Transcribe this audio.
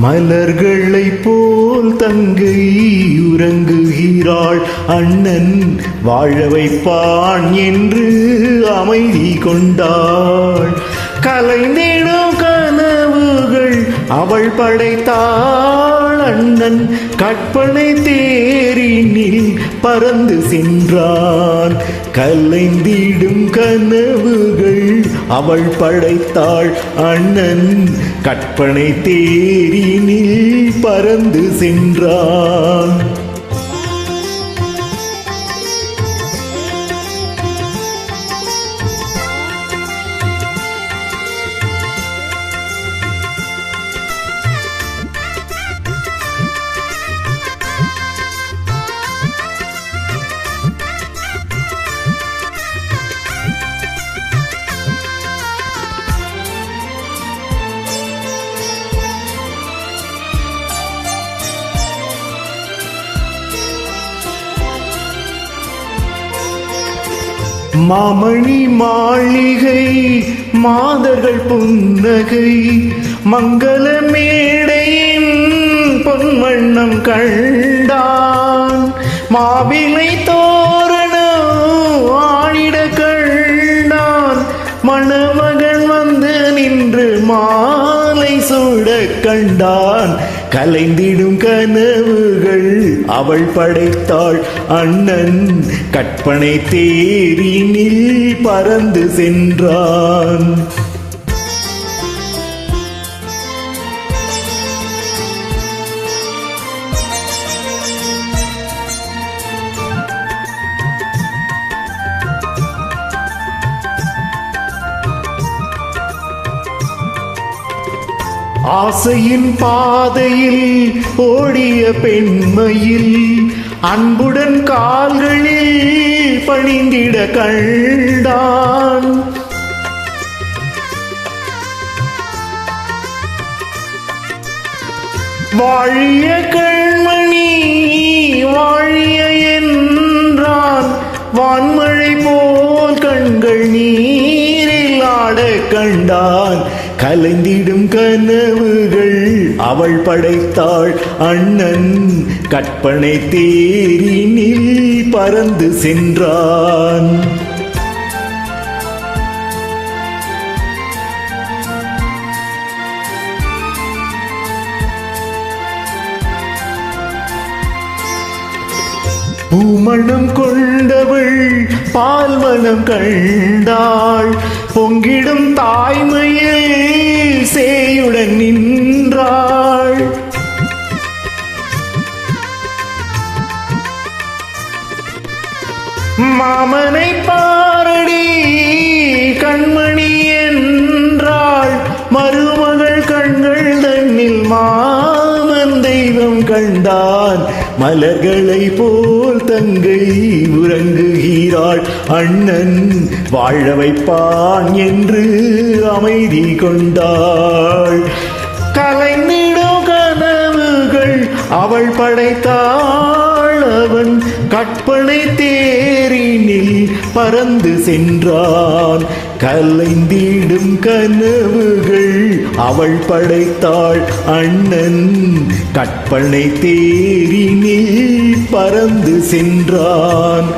மலர்களை போல் தங்கை உறங்குகிறாள், அண்ணன் வாழ வைப்பான் என்று அமைதி கொண்டாள். கலைந்திடும் கனவுகள் அவள் படைத்தாள், அண்ணன் கற்பனை தேரினில் பறந்து சென்றான். கலைந்திடும் கனவுகள் அவள் படைத்தாள், அண்ணன் கற்பனை தேரினில் பறந்து சென்றான். மாமணி மாளிகை மாதர்கள் புன்னகை, மங்கள மேடையின் பொன்வண்ணம் கண்டான். மாவிலை தோரணம் ஆடிட கண்டான், மணமகன் வந்து நின்று மாலை சூட கண்டான். கலைந்திடும் கனவுகள் அவள் படைத்தாள், அண்ணன் கற்பனை தேரினில் பறந்து சென்றான். ஆசையின் பாதையில் ஓடிய பெண்மையில் அன்புடன் கால்களில் பணிந்திட கண்டான். வாழிய கண்மணி வாழிய என்றான், வான்மழை போல் கண்கள் நீரில் ஆட கண்டான். கலைந்திடும் கனவுகள் அவள் படைத்தாள், அண்ணன் கற்பனை தேரினில் பறந்து சென்றான். பூமணம் கொண்டவள் பால்மணம் கண்டாள், பொங்கிடும் தாய்மையில் சேயுடன் நின்றாள். மாமனை பாரடி கண்மணி என்றாள், மருமகள் கண்கள் தன்னில் மாமன் தெய்வம் கண்டான். மலர்களை போல் தங்கை உறங்குகிறாள், அண்ணன் வாழ வைப்பான் என்று அமைதி கொண்டாள். கலைந்திடும் கனவுகள் அவள் படைத்தாள், அவன் கற்பனை தேரினில் பறந்து சென்றான். கலைந்திடும் கனவுகள் அவள் படைத்தாள், அண்ணன் கற்பனை தேரினில் பறந்து சென்றான்.